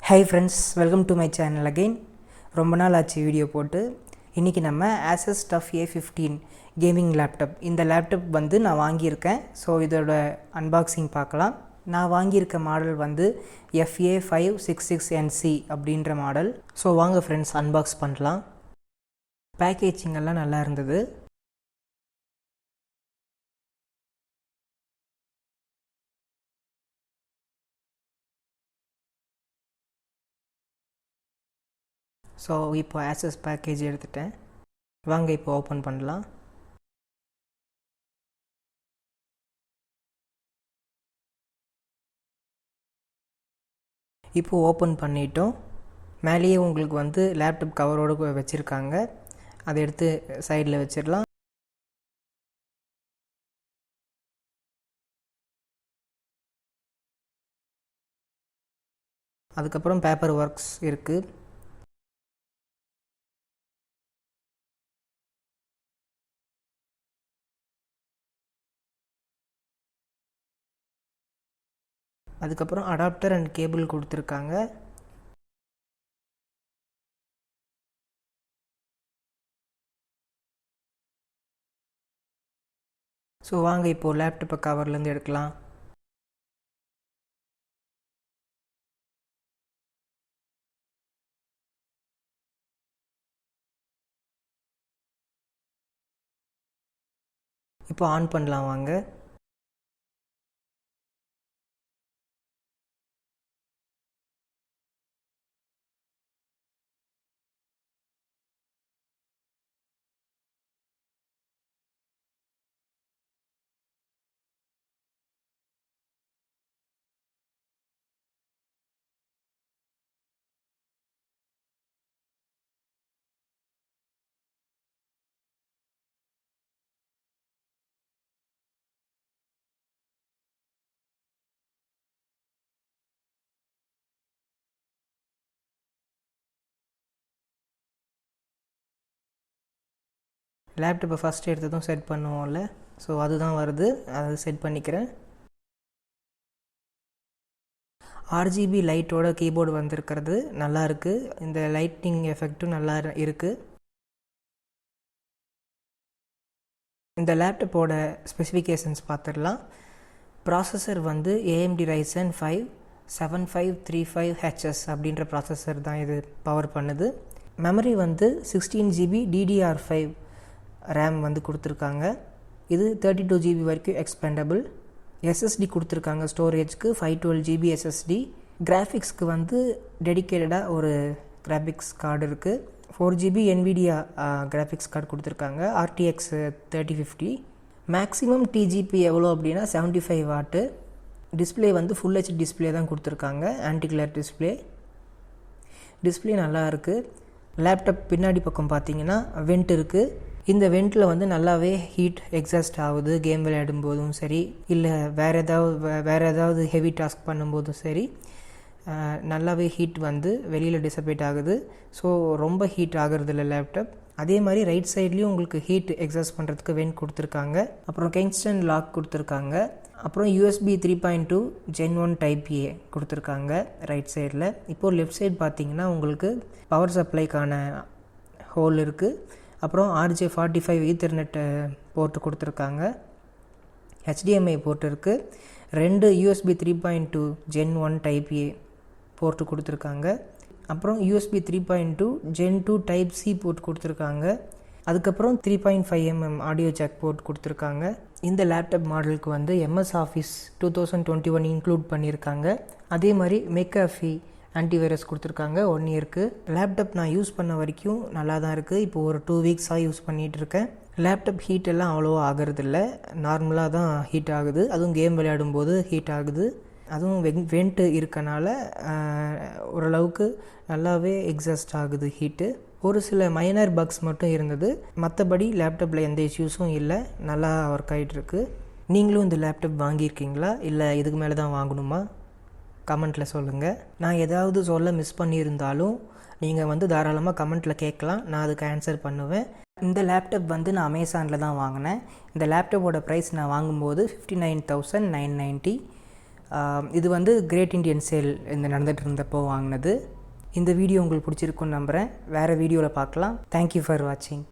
Hi friends, welcome to my channel again. ரொம்ப நாள் ஆச்சு வீடியோ போட்டு. இன்னைக்கு நம்ம Asus Tuf A15 gaming laptop. இந்த லேப்டாப் வந்து நான் வாங்கியிருக்கேன். ஸோ இதோட அன்பாக்சிங் பார்க்கலாம். நான் வாங்கியிருக்க மாடல் வந்து FA566NC அப்படின்ற மாடல். ஸோ வாங்க ஃப்ரெண்ட்ஸ் அன்பாக்ஸ் பண்ணலாம். பேக்கேஜிங் எல்லாம் நல்லா இருந்தது. ஸோ இப்போ ஆசஸ் பேக்கேஜ் எடுத்துட்டேன். வாங்க இப்போ ஓப்பன் பண்ணலாம். இப்போ ஓப்பன் பண்ணிட்டோம். மேலேயே உங்களுக்கு வந்து லேப்டாப் கவரோடு வச்சுருக்காங்க. அதை எடுத்து சைடில் வச்சிடலாம். அதுக்கப்புறம் பேப்பர் ஒர்க்ஸ் இருக்குது. அதுக்கப்புறம் அடாப்டர் அண்ட் கேபிள் கொடுத்துருக்காங்க. ஸோ வாங்க இப்போது லேப்டாப்பை கவர்லேருந்து எடுக்கலாம். இப்போ ஆன் பண்ணலாம் வாங்க. லேப்டாப்பை ஃபஸ்ட்டு எடுத்ததும் செட் பண்ணுவோம்ல, ஸோ அதுதான் வருது. அதை செட் பண்ணிக்கிறேன். ஆர்ஜிபி லைட்டோட கீபோர்டு வந்திருக்கிறது நல்லா இருக்குது. இந்த லைட்டிங் எஃபெக்ட்டும் நல்லா இருக்குது. இந்த லேப்டாப்போட ஸ்பெசிஃபிகேஷன்ஸ் பார்த்துடலாம். ப்ராசஸர் வந்து AMD Ryzen 5 7535HS அப்படின்ற ப்ராசஸர் தான் இது பவர் பண்ணுது. மெமரி வந்து 16GB DDR5 ரேம் வந்து கொடுத்துருக்காங்க. இது 32GB வரைக்கும் எக்ஸ்பெண்டபிள். SSD கொடுத்துருக்காங்க ஸ்டோரேஜ்க்கு 512GB SSD. கிராஃபிக்ஸ்க்கு வந்து டெடிக்கேட்டடாக ஒரு கிராஃபிக்ஸ் கார்டு இருக்குது. 4GB NVIDIA கிராஃபிக்ஸ் கார்டு கொடுத்துருக்காங்க. RTX 3050. மேக்ஸிமம் TGP எவ்வளோ அப்படின்னா 75 வாட்டு. டிஸ்பிளே வந்து ஃபுல் HD டிஸ்பிளே தான் கொடுத்துருக்காங்க. ஆன்டி கிளர் டிஸ்பிளே நல்லா இருக்குது. லேப்டாப் பின்னாடி பக்கம் பார்த்தீங்கன்னா வெண்ட் இருக்குது. இந்த வெண்ட்டில் வந்து நல்லாவே ஹீட் எக்ஸாஸ்ட் ஆகுது. கேம் விளையாடும் போதும் சரி, இல்லை வேறு ஏதாவது ஹெவி டாஸ்க் பண்ணும்போதும் சரி, நல்லாவே ஹீட் வந்து வெளியில் டிசப்பேட் ஆகுது. ஸோ ரொம்ப ஹீட் ஆகிறது இல்லை லேப்டாப். அதே மாதிரி ரைட் சைட்லேயும் உங்களுக்கு ஹீட் எக்ஸாஸ்ட் பண்ணுறதுக்கு வெண்ட் கொடுத்துருக்காங்க. அப்புறம் கிங்ஸ்டன் லாக் கொடுத்துருக்காங்க. அப்புறம் USB 3.2 Gen 1 Type A கொடுத்துருக்காங்க ரைட் சைடில். இப்போது லெஃப்ட் சைடு பார்த்தீங்கன்னா உங்களுக்கு பவர் சப்ளைக்கான ஹோல் இருக்குது. அப்புறம் RJ45 ஈத்தர்நெட் போர்ட்டு கொடுத்துருக்காங்க. HDMI போர்ட் இருக்குது. 2 USB 3.2 Gen 1 Type A port கொடுத்துருக்காங்க. அப்புறம் USB 3.2 Gen 2 Type C port கொடுத்துருக்காங்க. அதுக்கப்புறம் 3.5mm ஆடியோ ஜாக் போர்ட் கொடுத்துருக்காங்க. இந்த லேப்டாப் மாடலுக்கு வந்து MS Office 2021 இன்க்ளூட் பண்ணியிருக்காங்க. அதே மாதிரி மேக்காஃபி ஆன்டிவைரஸ் கொடுத்துருக்காங்க 1 இயருக்கு. லேப்டாப் நான் யூஸ் பண்ண வரைக்கும் நல்லா தான் இருக்குது. இப்போது ஒரு 2 வீக்ஸாக யூஸ் பண்ணிகிட்டு இருக்கேன். லேப்டாப் ஹீட் எல்லாம் அவ்வளோவா ஆகிறதில்ல, நார்மலாக தான் ஹீட் ஆகுது. அதுவும் கேம் விளையாடும்போது ஹீட் ஆகுது. அதுவும் வெண்ட்டு இருக்கனால ஓரளவுக்கு நல்லாவே எக்ஸாஸ்ட் ஆகுது ஹீட்டு. ஒரு சில மைனர் பக்ஸ் மட்டும் இருந்தது. மற்றபடி லேப்டாப்பில் எந்த இஷ்யூஸும் இல்லை, நல்லா ஒர்க் ஆகிட்டுருக்கு. நீங்களும் இந்த லேப்டாப் வாங்கியிருக்கீங்களா, இல்லை இதுக்கு மேலே தான் வாங்கணுமா? கமெண்ட்டில் சொல்லுங்கள். நான் ஏதாவது சொல்ல மிஸ் பண்ணியிருந்தாலும் நீங்கள் வந்து தாராளமாக கமெண்ட்டில் கேட்கலாம், நான் அதுக்கு ஆன்சர் பண்ணுவேன். இந்த லேப்டாப் வந்து நான் அமேசானில் தான் வாங்கினேன். இந்த லேப்டாப்போட ப்ரைஸ் நான் வாங்கும்போது 59,990. இது வந்து கிரேட் இண்டியன் சேல் இந்த நடந்துகிட்டு இருந்தப்போ வாங்கினது. இந்த வீடியோ உங்களுக்கு பிடிச்சிருக்குன்னு நம்புகிறேன். வேறு வீடியோவில் பார்க்கலாம். தேங்க்யூ ஃபார் வாட்சிங்.